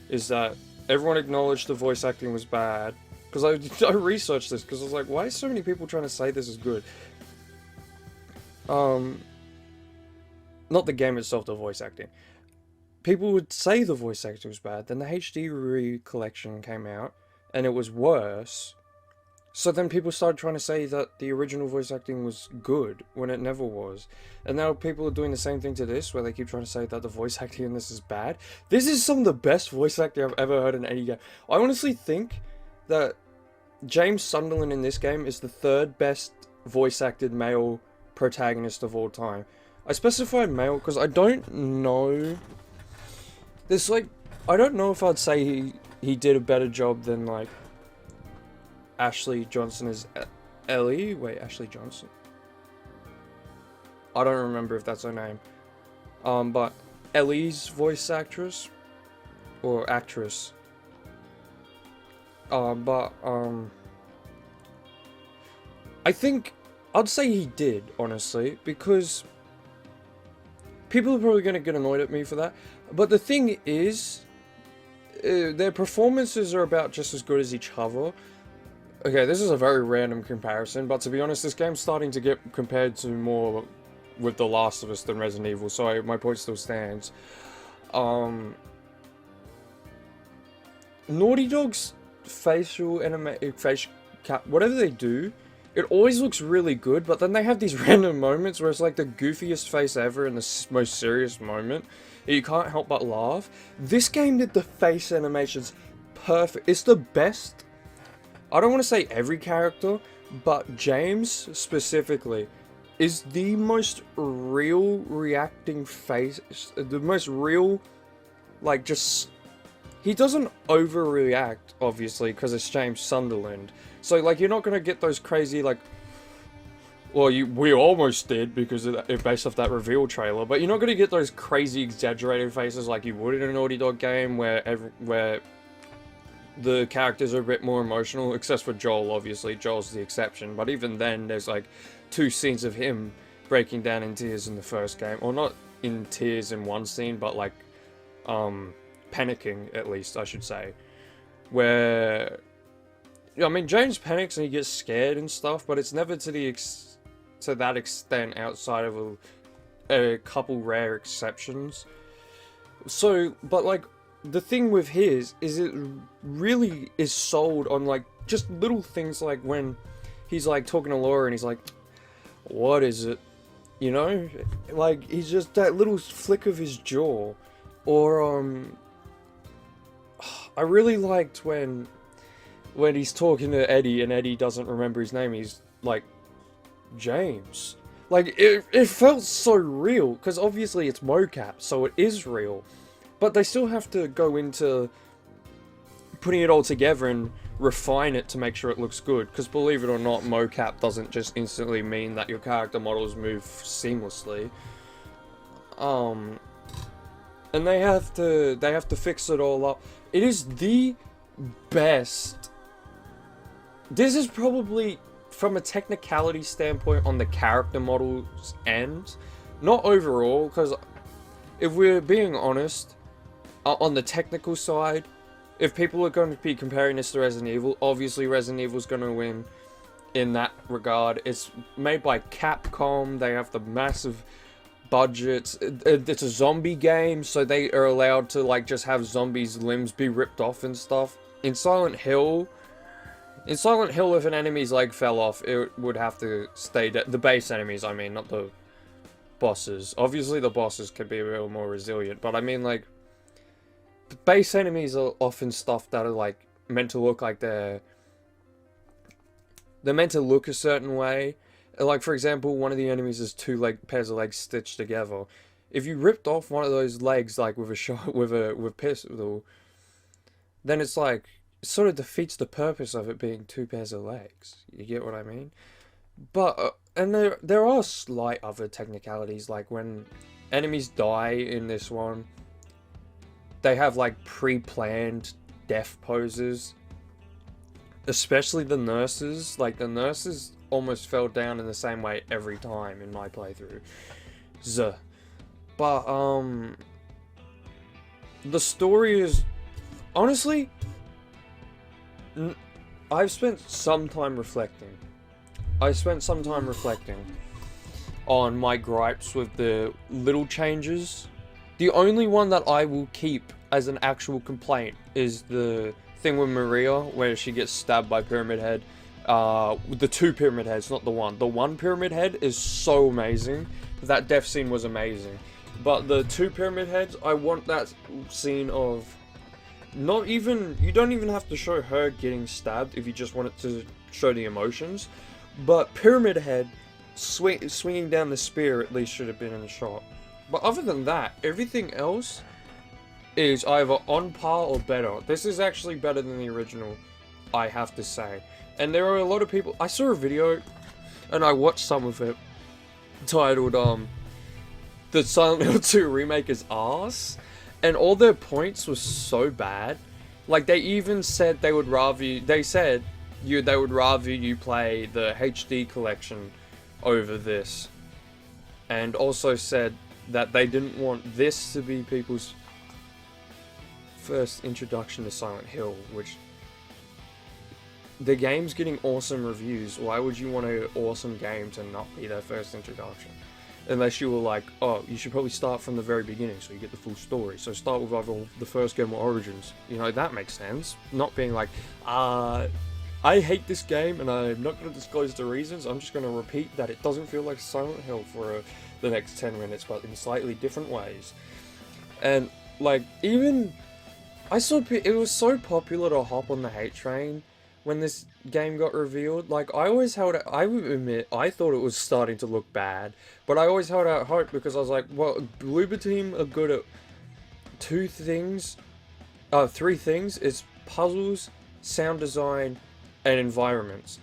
is that everyone acknowledged the voice acting was bad. Because I researched this, because I was like, why are so many people trying to say this is good? Not the game itself, the voice acting. People would say the voice acting was bad, then the HD collection came out, and it was worse. So then people started trying to say that the original voice acting was good, when it never was. And now people are doing the same thing to this, where they keep trying to say that the voice acting in this is bad. This is some of the best voice acting I've ever heard in any game. I honestly think that James Sunderland in this game is the third best voice acted male protagonist of all time. I specified male because I don't know. There's like, I don't know if I'd say he did a better job than like Ashley Johnson as Ellie. Wait, Ashley Johnson. I don't remember if that's her name. But Ellie's voice actress or actress. I think I'd say he did, honestly, because people are probably going to get annoyed at me for that. But the thing is, their performances are about just as good as each other. Okay, this is a very random comparison, but to be honest, this game's starting to get compared to more with The Last of Us than Resident Evil, so my point still stands. Naughty Dog's facial cap, whatever they do, it always looks really good, but then they have these random moments where it's like the goofiest face ever in the most serious moment. You can't help but laugh. This game did the face animations perfect. It's the best. I don't want to say every character, but James specifically is the most real reacting face, the most real, like, just, he doesn't overreact, obviously, because it's James Sunderland. So, like, you're not going to get those crazy, like, well, we almost did, because it's based off that reveal trailer, but you're not going to get those crazy exaggerated faces like you would in a Naughty Dog game, where the characters are a bit more emotional, except for Joel, obviously. Joel's the exception, but even then, there's, like, 2 scenes of him breaking down in tears in the first game. Or not in tears in one scene, but, like, panicking, at least, I should say. Where, I mean, James panics and he gets scared and stuff, but it's never to that extent outside of a couple rare exceptions. So, but, like, the thing with his is it really is sold on, like, just little things like when he's, like, talking to Laura and he's like, what is it? You know? Like, he's just that little flick of his jaw. Or, I really liked when he's talking to Eddie and Eddie doesn't remember his name. He's like, James. Like, it felt so real, because obviously it's mocap, so it is real. But they still have to go into putting it all together and refine it to make sure it looks good. Because believe it or not, mocap doesn't just instantly mean that your character models move seamlessly. And they have to fix it all up. It is the best. This is probably, from a technicality standpoint on the character models end, not overall, because if we're being honest, on the technical side, if people are going to be comparing this to Resident Evil, obviously Resident Evil's going to win in that regard. It's made by Capcom, they have the massive budgets, it's a zombie game, so they are allowed to, like, just have zombies' limbs be ripped off and stuff. In Silent Hill, if an enemy's leg fell off, it would have to stay dead. The base enemies, I mean, not the bosses. Obviously the bosses could be a little more resilient, but I mean, like, the base enemies are often stuff that are like meant to look like they're meant to look a certain way. Like, for example, one of the enemies is two pairs of legs stitched together. If you ripped off one of those legs, like with a shot, with pistol, then it's like, it sort of defeats the purpose of it being two pairs of legs. You get what I mean? But, and there are slight other technicalities, like when enemies die in this one, they have like pre-planned death poses. Especially the nurses. Like, the nurses almost fell down in the same way every time in my playthrough. But, the story is, honestly, I've spent some time reflecting. On my gripes with the little changes. The only one that I will keep as an actual complaint is the thing with Maria, where she gets stabbed by Pyramid Head. The two Pyramid Heads, not the one. The one Pyramid Head is so amazing. That death scene was amazing. But the two Pyramid Heads, I want that scene of... you don't even have to show her getting stabbed if you just want it to show the emotions. But Pyramid Head swinging down the spear at least should have been in the shot. But other than that, everything else is either on par or better. This is actually better than the original, I have to say. And there are a lot of people... I saw a video, and I watched some of it, titled, The Silent Hill 2 Remake is arse. And all their points were so bad. Like, they even said they would rather you... They said they would rather you play the HD collection over this. And also said that they didn't want this to be people's first introduction to Silent Hill, which... The game's getting awesome reviews. Why would you want an awesome game to not be their first introduction? Unless you were like, oh, you should probably start from the very beginning so you get the full story. So start with either the first game or Origins. You know, that makes sense. Not being like, I hate this game and I'm not going to disclose the reasons. I'm just going to repeat that it doesn't feel like Silent Hill for the next 10 minutes, but in slightly different ways. And, like, even... I saw it was so popular to hop on the hate train when this game got revealed. Like, I always held out, I would admit, I thought it was starting to look bad, but I always held out hope because I was like, well, Bloober Team are good at three things. It's puzzles, sound design, and environments.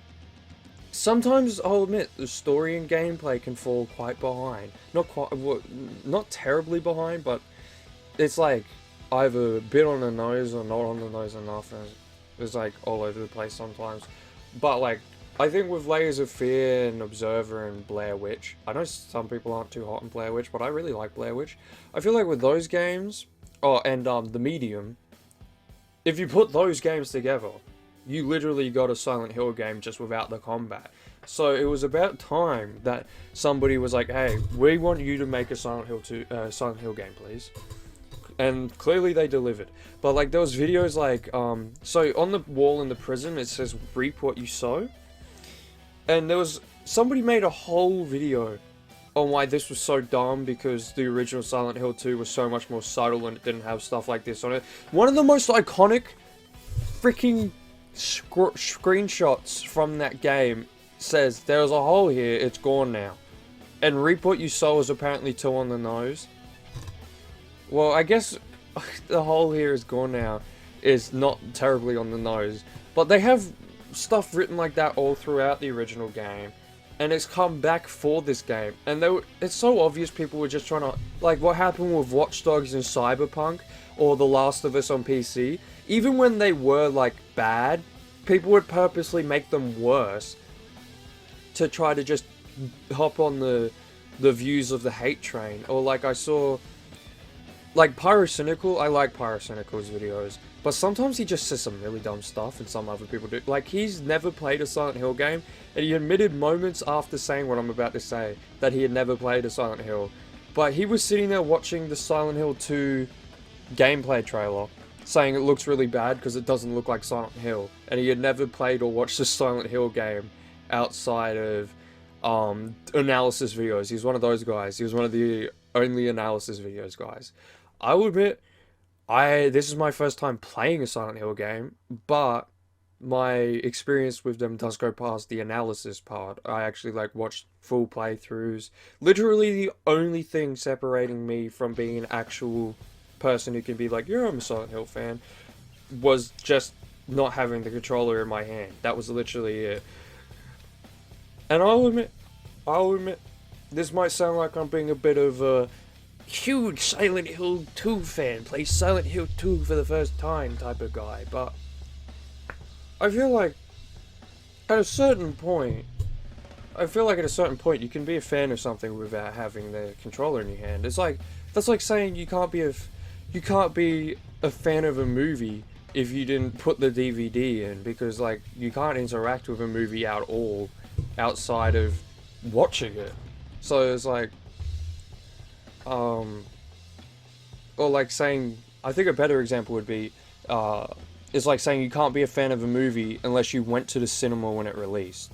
Sometimes, I'll admit, the story and gameplay can fall quite behind. Not terribly behind, but it's like either a bit on the nose or not on the nose enough, and it's like all over the place sometimes. But like, I think with Layers of Fear and Observer and Blair Witch, I know some people aren't too hot on Blair Witch, but I really like Blair Witch. I feel like with those games, and The Medium, if you put those games together, you literally got a Silent Hill game just without the combat. So it was about time that somebody was like, hey, we want you to make a Silent Hill game, please. And clearly they delivered. But like, there was videos like, so on the wall in the prison it says reap what you sow. And there was, somebody made a whole video on why this was so dumb because the original Silent Hill 2 was so much more subtle and it didn't have stuff like this on it. One of the most iconic freaking screenshots from that game says, there's a hole here, it's gone now. And reap what you sow is apparently too on the nose. Well, I guess the hole here is gone now is not terribly on the nose. But they have stuff written like that all throughout the original game. And it's come back for this game. And it's so obvious people were just trying to... Like, what happened with Watch Dogs and Cyberpunk, or The Last of Us on PC. Even when they were, like, bad, people would purposely make them worse to try to just hop on the views of the hate train. Or, like, I saw... Like, Pyrocynical, I like Pyrocynical's videos, but sometimes he just says some really dumb stuff and some other people do. Like, he's never played a Silent Hill game, and he admitted moments after saying what I'm about to say, that he had never played a Silent Hill. But he was sitting there watching the Silent Hill 2 gameplay trailer, saying it looks really bad because it doesn't look like Silent Hill, and he had never played or watched a Silent Hill game outside of analysis videos. He's one of those guys. He was one of the only analysis videos guys. I will admit, this is my first time playing a Silent Hill game, but my experience with them does go past the analysis part. I actually like watched full playthroughs. Literally the only thing separating me from being an actual person who can be like, yeah, I'm a Silent Hill fan, was just not having the controller in my hand. That was literally it. And I'll admit, this might sound like I'm being a bit of a huge Silent Hill 2 fan, play Silent Hill 2 for the first time type of guy, but I feel like at a certain point you can be a fan of something without having the controller in your hand. It's like, that's like saying you can't be a fan of a movie if you didn't put the DVD in, because like you can't interact with a movie at all outside of watching it. So it's like, or like saying, I think a better example would be, it's like saying you can't be a fan of a movie unless you went to the cinema when it released.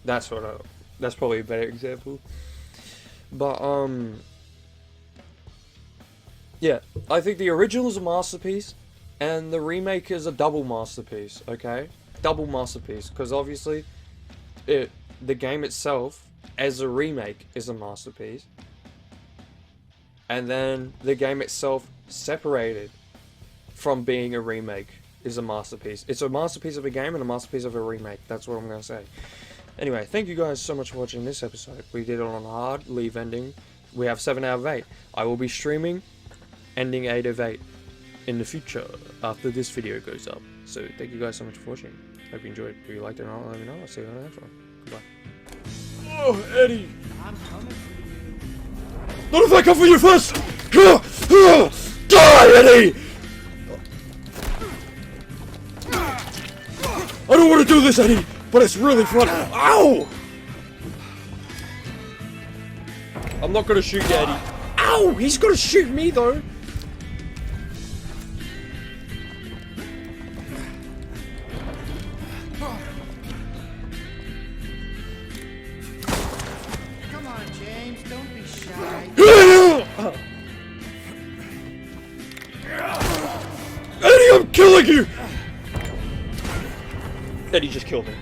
That's probably a better example. But, yeah, I think the original is a masterpiece, and the remake is a double masterpiece, okay? Double masterpiece, because obviously, the game itself, as a remake, is a masterpiece. And then the game itself, separated from being a remake, is a masterpiece. It's a masterpiece of a game and a masterpiece of a remake. That's what I'm going to say. Anyway, thank you guys so much for watching this episode. We did it on hard, leave ending. We have 7 out of 8. I will be streaming ending 8 of 8 in the future after this video goes up. So thank you guys so much for watching. Hope you enjoyed. If you liked it or not, let me know. I'll see you on the next one. Goodbye. Oh, Eddie! I'm coming for you. Not if I come for you first! Die, Eddie! I don't want to do this, Eddie, but it's really fun. Ow! I'm not gonna shoot you, Eddie. Ow! He's gonna shoot me, though. Come on, James, don't be shy. Eddie, I'm killing you! Eddie just killed me.